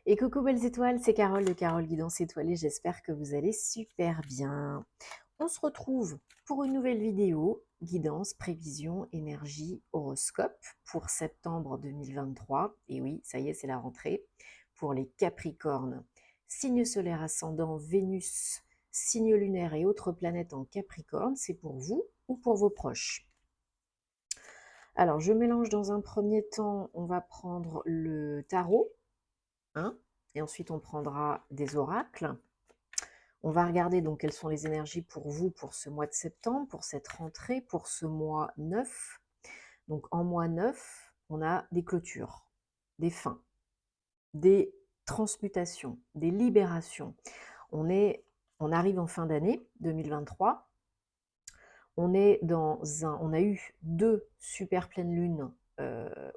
Et coucou belles étoiles, c'est Carole de Carole Guidance Étoilée, j'espère que vous allez super bien. On se retrouve pour une nouvelle vidéo, guidance, prévision, énergie, horoscope pour septembre 2023. Et oui, ça y est, c'est la rentrée pour les Capricornes. Signe solaire ascendant, Vénus, signe lunaire et autres planètes en Capricorne, c'est pour vous ou pour vos proches. Alors, je mélange dans un premier temps, on va prendre le tarot. Hein, et ensuite, on prendra des oracles. On va regarder donc quelles sont les énergies pour vous pour ce mois de septembre, pour cette rentrée, pour ce mois 9. Donc en mois 9, on a des clôtures, des fins, des transmutations, des libérations. On arrive en fin d'année 2023. On a eu 2 super pleines lunes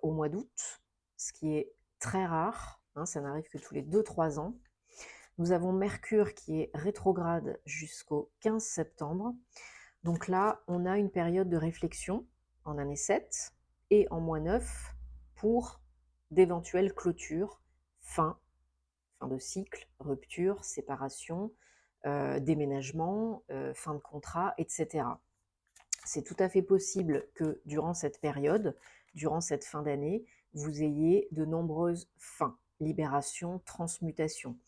au mois d'août, ce qui est très rare. Hein, ça n'arrive que tous les 2-3 ans. Nous avons Mercure qui est rétrograde jusqu'au 15 septembre. Donc là, on a une période de réflexion en année 7 et en mois 9 pour d'éventuelles clôtures, fin de cycle, rupture, séparation, déménagement, fin de contrat, etc. C'est tout à fait possible que durant cette période, durant cette fin d'année, vous ayez de nombreuses fins, libération, transmutation.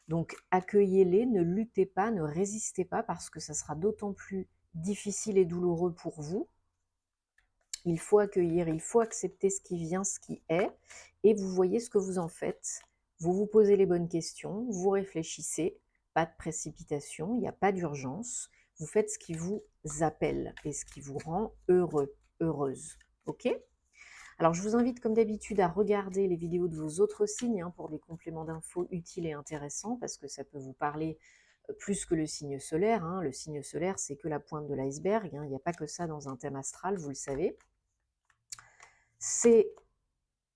Donc accueillez-les, ne luttez pas, ne résistez pas parce que ça sera d'autant plus difficile et douloureux pour vous. Il faut accueillir, il faut accepter ce qui vient, ce qui est, et vous voyez ce que vous en faites. Vous vous posez les bonnes questions, vous réfléchissez, pas de précipitation, il n'y a pas d'urgence. Vous faites ce qui vous appelle et ce qui vous rend heureux, heureuse. Ok ? Alors, je vous invite, comme d'habitude, à regarder les vidéos de vos autres signes hein, pour des compléments d'infos utiles et intéressants, parce que ça peut vous parler plus que le signe solaire. Hein. Le signe solaire, c'est que la pointe de l'iceberg. Hein. Il n'y a pas que ça dans un thème astral, vous le savez. C'est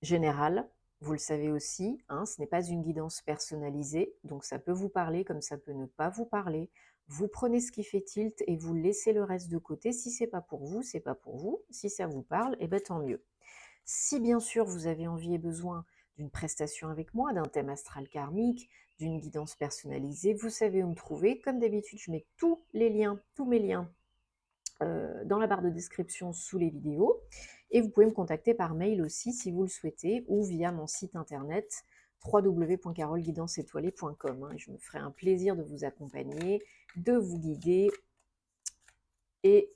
général, vous le savez aussi. Hein, ce n'est pas une guidance personnalisée, donc ça peut vous parler comme ça peut ne pas vous parler. Vous prenez ce qui fait tilt et vous laissez le reste de côté. Si c'est pas pour vous, c'est pas pour vous. Si ça vous parle, eh ben tant mieux. Si bien sûr vous avez envie et besoin d'une prestation avec moi, d'un thème astral karmique, d'une guidance personnalisée, vous savez où me trouver. Comme d'habitude, je mets tous mes liens dans la barre de description sous les vidéos. Et vous pouvez me contacter par mail aussi si vous le souhaitez ou via mon site internet www.caroleguidanceétoilée.com. Je me ferai un plaisir de vous accompagner, de vous guider et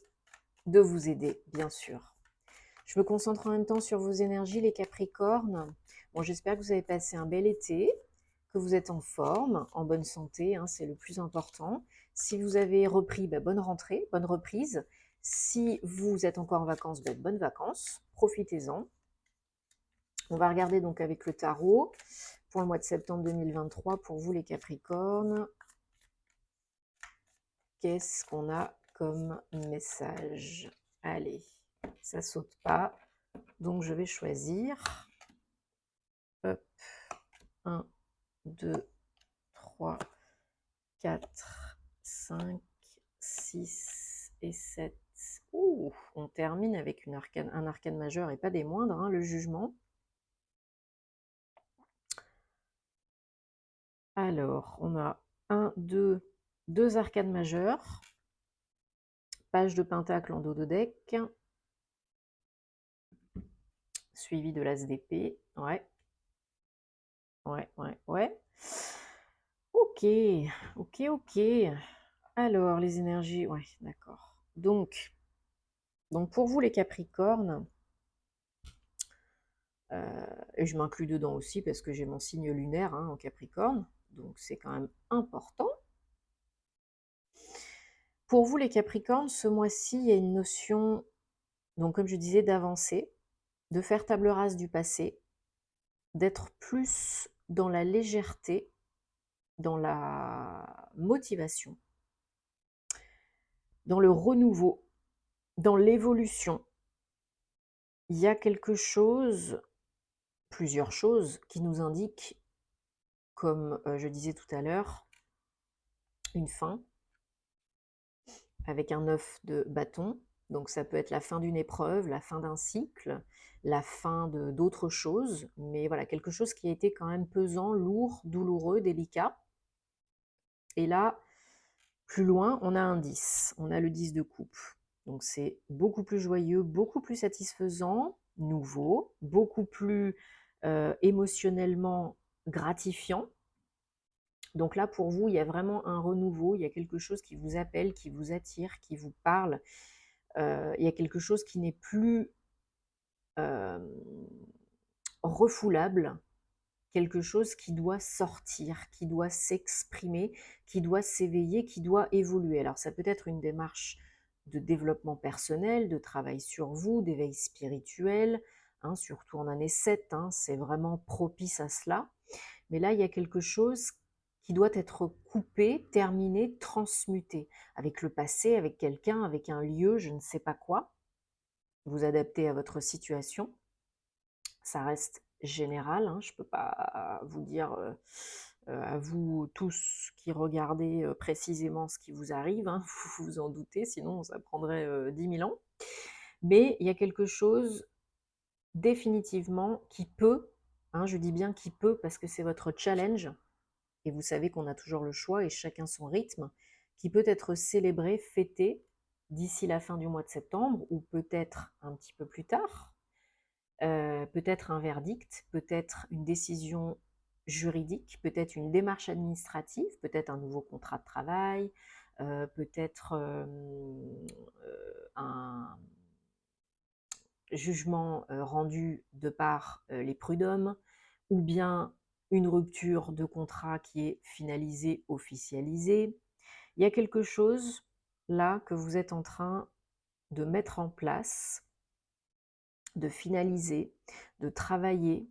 de vous aider, bien sûr. Je me concentre en même temps sur vos énergies, les Capricornes. Bon, j'espère que vous avez passé un bel été, que vous êtes en forme, en bonne santé, hein, c'est le plus important. Si vous avez repris, bonne rentrée, bonne reprise. Si vous êtes encore en vacances, bonnes vacances, profitez-en. On va regarder donc avec le tarot pour le mois de septembre 2023 pour vous les Capricornes. Qu'est-ce qu'on a comme message? Allez, ça saute pas. Donc je vais choisir. Hop. 1, 2, 3, 4, 5, 6 et 7. Ouh, on termine avec un arcane majeur et pas des moindres, hein, le jugement. Alors, on a deux arcanes majeurs, page de pentacle en dos de deck, suivi de l'as d'épée. Ouais. Ok. Alors, les énergies, ouais, d'accord. Donc pour vous les Capricornes, et je m'inclus dedans aussi parce que j'ai mon signe lunaire hein, en Capricorne, donc c'est quand même important. Pour vous les Capricornes, ce mois-ci, il y a une notion, donc comme je disais, d'avancer, de faire table rase du passé, d'être plus dans la légèreté, dans la motivation, dans le renouveau, dans l'évolution. Il y a quelque chose, plusieurs choses qui nous indiquent, comme je disais tout à l'heure, une fin avec un 9 de bâton, Donc ça peut être la fin d'une épreuve, la fin d'un cycle, la fin d'autres choses, mais voilà, quelque chose qui a été quand même pesant, lourd, douloureux, délicat. Et là, plus loin, on a un 10, on a le 10 de coupe. Donc c'est beaucoup plus joyeux, beaucoup plus satisfaisant, nouveau, beaucoup plus émotionnellement gratifiant. Donc là, pour vous, il y a vraiment un renouveau, il y a quelque chose qui vous appelle, qui vous attire, qui vous parle. Il y a quelque chose qui n'est plus refoulable, quelque chose qui doit sortir, qui doit s'exprimer, qui doit s'éveiller, qui doit évoluer. Alors ça peut être une démarche de développement personnel, de travail sur vous, d'éveil spirituel, hein, surtout en année 7, hein, c'est vraiment propice à cela. Mais là, il y a quelque chose qui doit être coupé, terminé, transmuté, avec le passé, avec quelqu'un, avec un lieu, je ne sais pas quoi. Vous adaptez à votre situation. Ça reste général, hein, je ne peux pas vous dire à vous tous qui regardez précisément ce qui vous arrive, hein, vous vous en doutez, sinon ça prendrait 10 000 ans. Mais il y a quelque chose définitivement qui peut, hein, je dis bien qui peut parce que c'est votre challenge, et vous savez qu'on a toujours le choix et chacun son rythme, qui peut être célébré, fêté d'ici la fin du mois de septembre ou peut-être un petit peu plus tard. Peut-être un verdict, peut-être une décision juridique, peut-être une démarche administrative, peut-être un nouveau contrat de travail, peut-être un jugement rendu de par les prud'hommes, ou bien une rupture de contrat qui est finalisée, officialisée. Il y a quelque chose là que vous êtes en train de mettre en place, de finaliser, de travailler.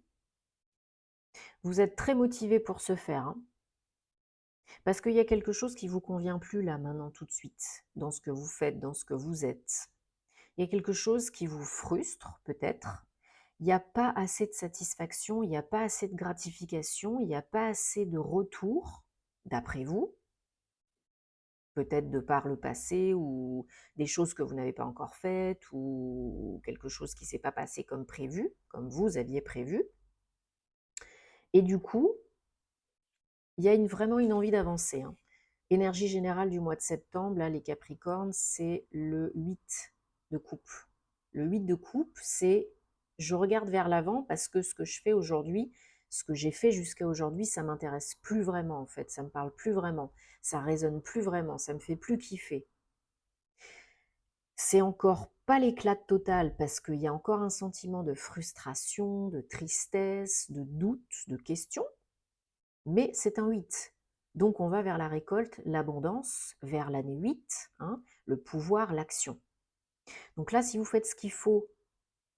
Vous êtes très motivé pour ce faire, hein, parce qu'il y a quelque chose qui ne vous convient plus là, maintenant, tout de suite, dans ce que vous faites, dans ce que vous êtes. Il y a quelque chose qui vous frustre, peut-être. Il n'y a pas assez de satisfaction, il n'y a pas assez de gratification, il n'y a pas assez de retour, d'après vous, peut-être de par le passé ou des choses que vous n'avez pas encore faites ou quelque chose qui ne s'est pas passé comme prévu, comme vous aviez prévu. Et du coup, il y a vraiment une envie d'avancer, hein. Énergie générale du mois de septembre, là, les Capricornes, c'est le 8 de coupe. Le 8 de coupe, c'est je regarde vers l'avant parce que ce que je fais aujourd'hui, ce que j'ai fait jusqu'à aujourd'hui, ça m'intéresse plus vraiment en fait, ça me parle plus vraiment, ça résonne plus vraiment, ça me fait plus kiffer. C'est encore pas l'éclat total parce qu'il y a encore un sentiment de frustration, de tristesse, de doute, de question, mais c'est un 8. Donc on va vers la récolte, l'abondance, vers l'année 8, hein, le pouvoir, l'action. Donc là, si vous faites ce qu'il faut,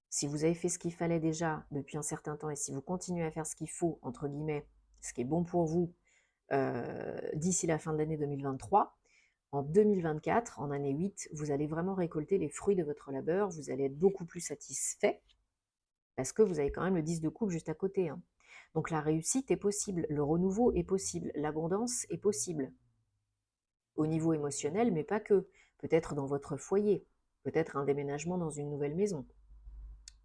si vous avez fait ce qu'il fallait déjà depuis un certain temps et si vous continuez à faire ce qu'il faut, entre guillemets, ce qui est bon pour vous, d'ici la fin de l'année 2023, en 2024, en année 8, vous allez vraiment récolter les fruits de votre labeur, vous allez être beaucoup plus satisfait parce que vous avez quand même le 10 de coupe juste à côté, hein. Donc la réussite est possible, le renouveau est possible, l'abondance est possible. Au niveau émotionnel, mais pas que. Peut-être dans votre foyer, peut-être un déménagement dans une nouvelle maison.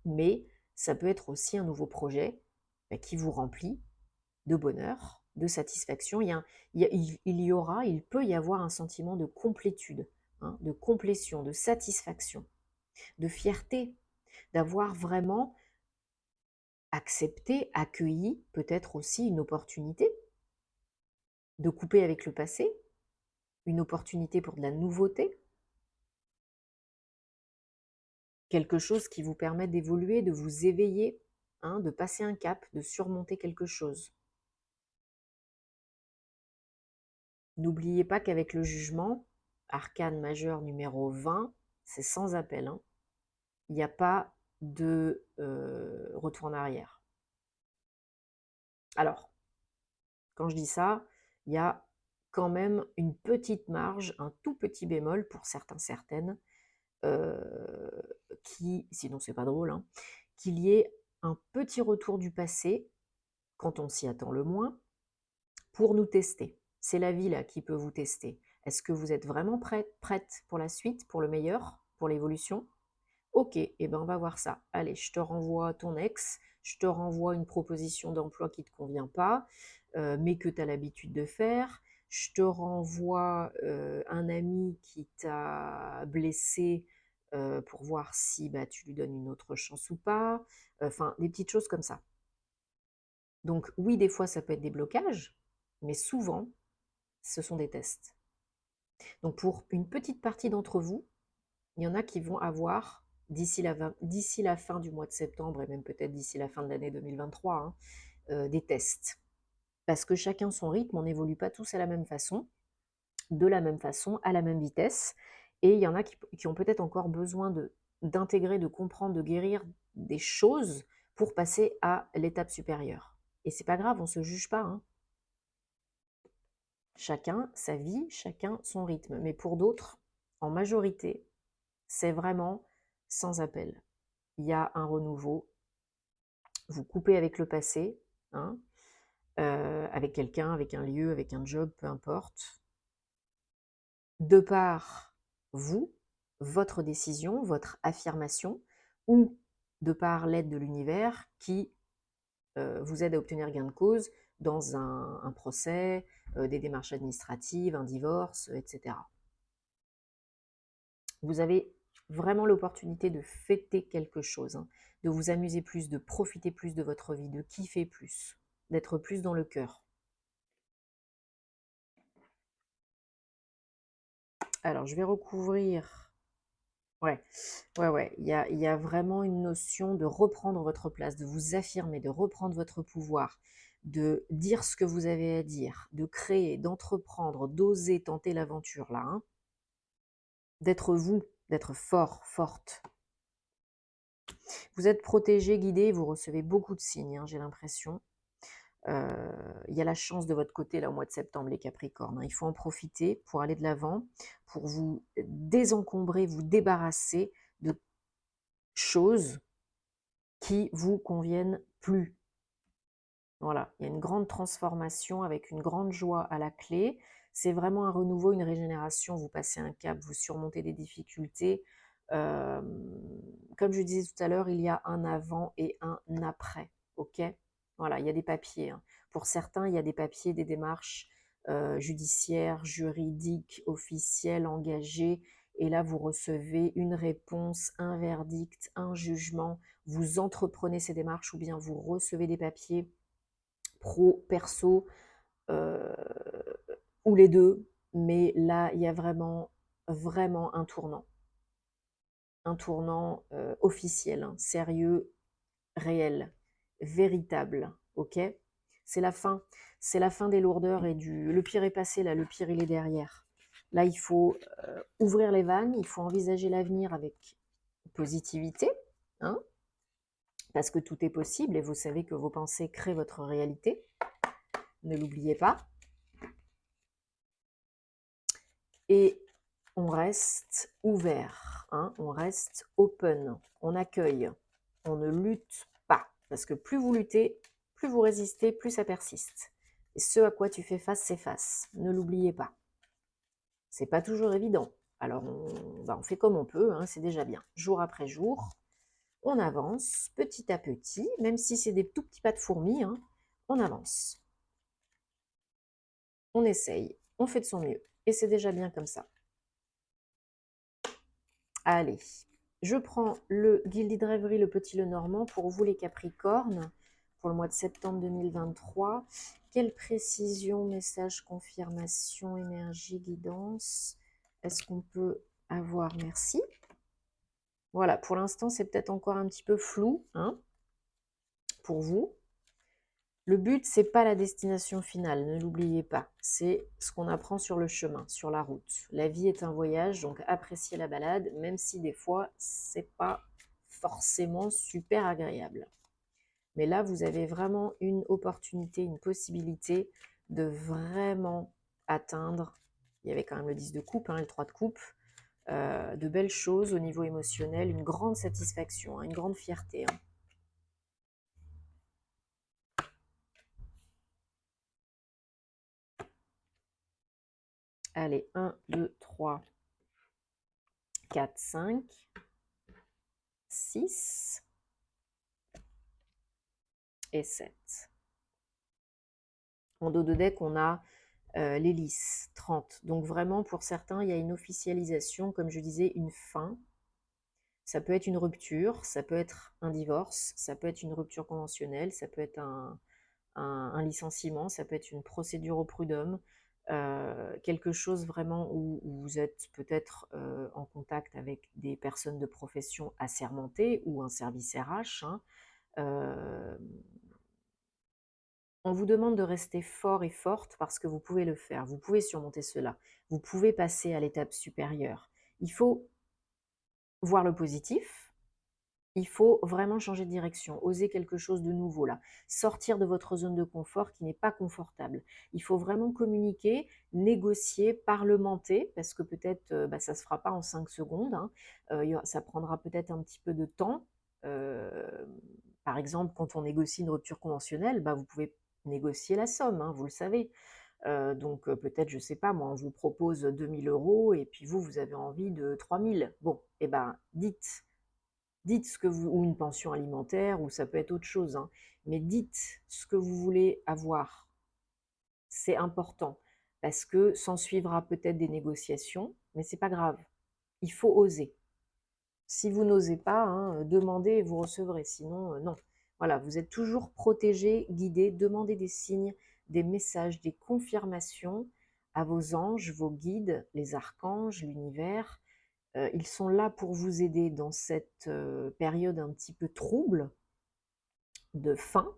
Mais ça peut être aussi un nouveau projet qui vous remplit de bonheur, de satisfaction. Il peut y avoir un sentiment de complétude, hein, de complétion, de satisfaction, de fierté, d'avoir vraiment accepté, accueilli peut-être aussi une opportunité, de couper avec le passé, une opportunité pour de la nouveauté, quelque chose qui vous permet d'évoluer, de vous éveiller, hein, de passer un cap, de surmonter quelque chose. N'oubliez pas qu'avec le jugement, arcane majeur numéro 20, c'est sans appel, hein. Il n'y a pas de retour en arrière. Alors, quand je dis ça, il y a quand même une petite marge, un tout petit bémol pour certains, certaines, qui, sinon c'est pas drôle, hein, qu'il y ait un petit retour du passé, quand on s'y attend le moins, pour nous tester. C'est la vie là qui peut vous tester. Est-ce que vous êtes vraiment prête pour la suite, pour le meilleur, pour l'évolution? Ok, et ben on va voir ça. Allez, je te renvoie ton ex, je te renvoie une proposition d'emploi qui ne te convient pas, mais que tu as l'habitude de faire. Je te renvoie un ami qui t'a blessé pour voir si bah, tu lui donnes une autre chance ou pas. Enfin, des petites choses comme ça. Donc oui, des fois, ça peut être des blocages, mais souvent, ce sont des tests. Donc pour une petite partie d'entre vous, il y en a qui vont avoir, d'ici la fin du mois de septembre, et même peut-être d'ici la fin de l'année 2023, hein, des tests. Parce que chacun son rythme, on n'évolue pas tous à la même façon, de la même façon, à la même vitesse. Et il y en a qui ont peut-être encore besoin d'intégrer, de comprendre, de guérir des choses pour passer à l'étape supérieure. Et c'est pas grave, on ne se juge pas, hein. Chacun sa vie, chacun son rythme. Mais pour d'autres, en majorité, c'est vraiment sans appel. Il y a un renouveau, vous coupez avec le passé, hein, avec quelqu'un, avec un lieu, avec un job, peu importe. De par vous, votre décision, votre affirmation, ou de par l'aide de l'univers qui vous aide à obtenir gain de cause dans un procès, des démarches administratives, un divorce, etc. Vous avez vraiment l'opportunité de fêter quelque chose, hein, de vous amuser plus, de profiter plus de votre vie, de kiffer plus, d'être plus dans le cœur. Alors, je vais recouvrir. Ouais, ouais. Il y a vraiment une notion de reprendre votre place, de vous affirmer, de reprendre votre pouvoir, de dire ce que vous avez à dire, de créer, d'entreprendre, d'oser tenter l'aventure là, hein. D'être vous, d'être fort, forte. Vous êtes protégé, guidé, vous recevez beaucoup de signes, hein, j'ai l'impression. Il y a la chance de votre côté là au mois de septembre, les Capricornes, hein. Il faut en profiter pour aller de l'avant, pour vous désencombrer, vous débarrasser de choses qui vous conviennent plus. Voilà, il y a une grande transformation avec une grande joie à la clé. C'est vraiment un renouveau, une régénération. Vous passez un cap, vous surmontez des difficultés. Euh, Comme je disais tout à l'heure, il y a un avant et un après. Ok? Voilà, il y a des papiers, hein. Pour certains, il y a des papiers, des démarches judiciaires, juridiques, officielles, engagées. Et là, vous recevez une réponse, un verdict, un jugement. Vous entreprenez ces démarches ou bien vous recevez des papiers pro, perso, euh, ou les deux. Mais là, il y a vraiment, vraiment un tournant officiel, hein, sérieux, réel, véritable, ok? C'est la fin des lourdeurs et du... Le pire est passé, là, le pire, il est derrière. Là, il faut ouvrir les vannes, il faut envisager l'avenir avec positivité, hein, parce que tout est possible et vous savez que vos pensées créent votre réalité. Ne l'oubliez pas. Et on reste ouvert, hein, on reste open, on accueille, on ne lutte pas. Parce que plus vous luttez, plus vous résistez, plus ça persiste. Et ce à quoi tu fais face, c'est face. Ne l'oubliez pas. C'est pas toujours évident. Alors on fait comme on peut, hein, c'est déjà bien. Jour après jour, on avance petit à petit, même si c'est des tout petits pas de fourmi, hein, on avance. On essaye, on fait de son mieux. Et c'est déjà bien comme ça. Allez, je prends le Guilded de Rêverie, le Petit Le Normand, pour vous les Capricornes, pour le mois de septembre 2023. Quelle précision, message, confirmation, énergie, guidance est-ce qu'on peut avoir? Merci. Voilà, pour l'instant, c'est peut-être encore un petit peu flou, hein, pour vous. Le but, c'est pas la destination finale, ne l'oubliez pas. C'est ce qu'on apprend sur le chemin, sur la route. La vie est un voyage, donc appréciez la balade, même si des fois, c'est pas forcément super agréable. Mais là, vous avez vraiment une opportunité, une possibilité de vraiment atteindre, il y avait quand même le 10 de coupe, hein, le 3 de coupe, de belles choses au niveau émotionnel, une grande satisfaction, hein, une grande fierté, hein. Allez, 1, 2, 3, 4, 5, 6 et 7. En dos de deck, on a l'hélice, 30. Donc vraiment, pour certains, il y a une officialisation, comme je disais, une fin. Ça peut être une rupture, ça peut être un divorce, ça peut être une rupture conventionnelle, ça peut être un licenciement, ça peut être une procédure au prud'homme, quelque chose vraiment où vous êtes peut-être en contact avec des personnes de profession assermentées ou un service RH. Hein. On vous demande de rester fort et forte parce que vous pouvez le faire, vous pouvez surmonter cela, vous pouvez passer à l'étape supérieure. Il faut voir le positif, il faut vraiment changer de direction, oser quelque chose de nouveau là, sortir de votre zone de confort qui n'est pas confortable. Il faut vraiment communiquer, négocier, parlementer, parce que peut-être ça ne se fera pas en 5 secondes, hein. Ça prendra peut-être un petit peu de temps. Par exemple, quand on négocie une rupture conventionnelle, vous pouvez négocier la somme, hein, vous le savez. Donc peut-être, je ne sais pas, moi, on vous propose 2 000 € et puis vous avez envie de 3 000. Bon, eh ben, dites ce que vous, ou une pension alimentaire, ou ça peut être autre chose, hein, mais dites ce que vous voulez avoir. C'est important, parce que s'en suivra peut-être des négociations, mais c'est pas grave. Il faut oser. Si vous n'osez pas, hein, demandez et vous recevrez, sinon, non. Voilà, vous êtes toujours protégé, guidé, demandez des signes, des messages, des confirmations à vos anges, vos guides, les archanges, l'univers. Ils sont là pour vous aider dans cette période un petit peu trouble, de fin,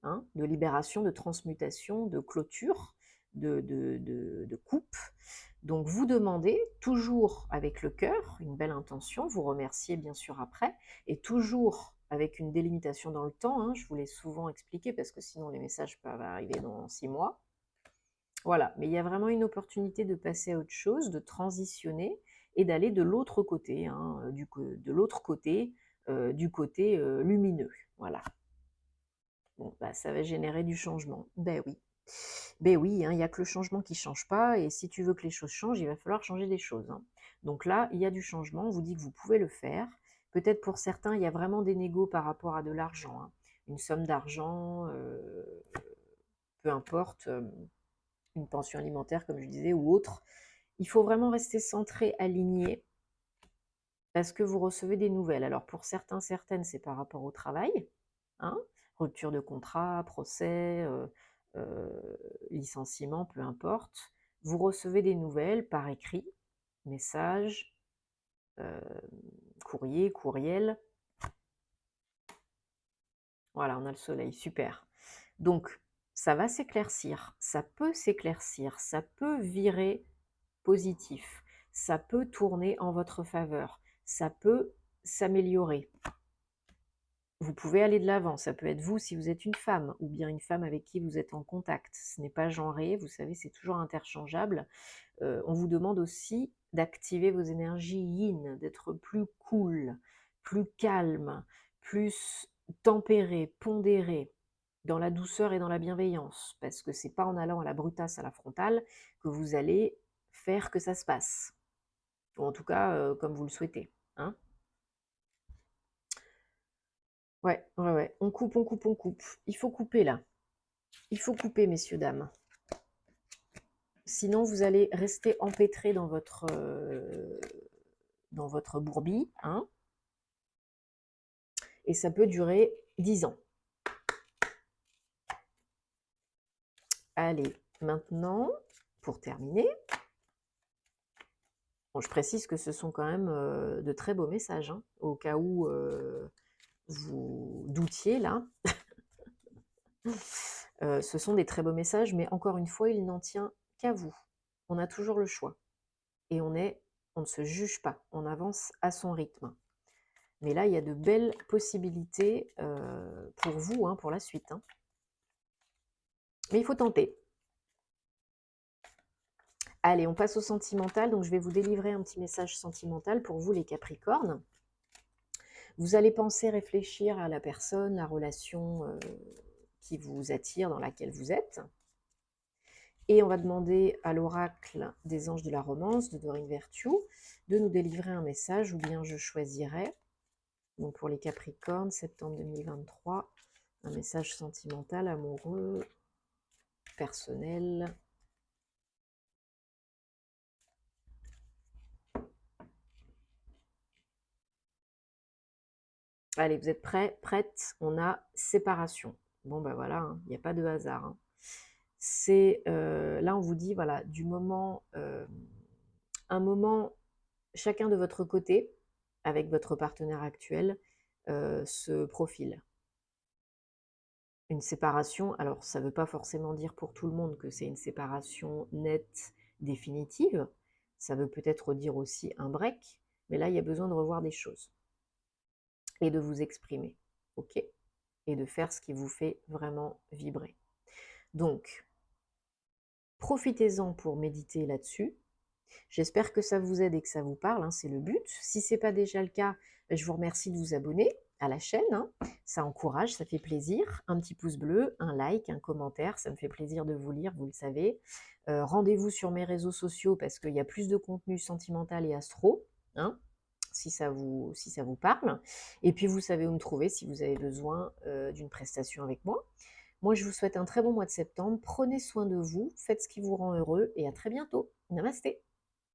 hein, de libération, de transmutation, de clôture, de coupe. Donc vous demandez, toujours avec le cœur, une belle intention, vous remerciez bien sûr après, et toujours avec une délimitation dans le temps, hein, je vous l'ai souvent expliqué, parce que sinon les messages peuvent arriver dans 6 mois. Voilà, mais il y a vraiment une opportunité de passer à autre chose, de transitionner, et d'aller de l'autre côté, hein, de l'autre côté, du côté lumineux. Voilà. Bon, ça va générer du changement. Ben oui, hein, il n'y a que le changement qui ne change pas, et si tu veux que les choses changent, il va falloir changer les choses. Hein. Donc là, il y a du changement, on vous dit que vous pouvez le faire. Peut-être pour certains, il y a vraiment des négos par rapport à de l'argent. Hein. Une somme d'argent, peu importe, une pension alimentaire, comme je disais, ou autre. Il faut vraiment rester centré, aligné, parce que vous recevez des nouvelles. Alors pour certains, certaines, c'est par rapport au travail, hein, rupture de contrat, procès, licenciement, peu importe. Vous recevez des nouvelles par écrit, message, courrier, courriel. Voilà, on a le soleil, super. Donc, ça va s'éclaircir, ça peut s'éclaircir, ça peut virer positif, ça peut tourner en votre faveur, ça peut s'améliorer. Vous pouvez aller de l'avant, ça peut être vous si vous êtes une femme, ou bien une femme avec qui vous êtes en contact. Ce n'est pas genré, vous savez, c'est toujours interchangeable. On vous demande aussi d'activer vos énergies yin, d'être plus cool, plus calme, plus tempéré, pondéré, dans la douceur et dans la bienveillance, parce que c'est pas en allant à la brutasse, à la frontale, que vous allez faire que ça se passe. Ou en tout cas, comme vous le souhaitez. Hein. Ouais, ouais, ouais. On coupe, on coupe, on coupe. Il faut couper là. Il faut couper, messieurs, dames. Sinon, vous allez rester empêtré dans votre bourbier. Hein. Et ça peut durer 10 ans. Allez, maintenant, pour terminer, bon, je précise que ce sont quand même de très beaux messages, hein, au cas où vous doutiez là. Ce sont des très beaux messages, mais encore une fois, il n'en tient qu'à vous. On a toujours le choix. Et on ne se juge pas, on avance à son rythme. Mais là, il y a de belles possibilités pour vous, hein, pour la suite. Hein. Mais il faut tenter. Allez, on passe au sentimental. Donc, je vais vous délivrer un petit message sentimental pour vous, les Capricornes. Vous allez penser, réfléchir à la personne, la relation qui vous attire, dans laquelle vous êtes. Et on va demander à l'oracle des anges de la romance, de Dorine Virtue, de nous délivrer un message, ou bien je choisirai, donc pour les Capricornes, septembre 2023, un message sentimental, amoureux, personnel. Allez, vous êtes prêts, prêtes? On a séparation. Bon, ben voilà, il n'y a pas de hasard. Hein. C'est là, on vous dit, voilà, du moment, un moment, chacun de votre côté, avec votre partenaire actuel, se profile. Une séparation, alors ça ne veut pas forcément dire pour tout le monde que c'est une séparation nette, définitive. Ça veut peut-être dire aussi un break, mais là, il y a besoin de revoir des choses et de vous exprimer, ok? Et de faire ce qui vous fait vraiment vibrer. Donc, profitez-en pour méditer là-dessus. J'espère que ça vous aide et que ça vous parle, hein, c'est le but. Si ce n'est pas déjà le cas, je vous remercie de vous abonner à la chaîne. Hein. Ça encourage, ça fait plaisir. Un petit pouce bleu, un like, un commentaire, ça me fait plaisir de vous lire, vous le savez. Rendez-vous sur mes réseaux sociaux parce qu'il y a plus de contenu sentimental et astro, hein, si ça vous parle. Et puis vous savez où me trouver si vous avez besoin d'une prestation avec moi. Moi, je vous souhaite un très bon mois de septembre. Prenez soin de vous, faites ce qui vous rend heureux et à très bientôt. Namasté.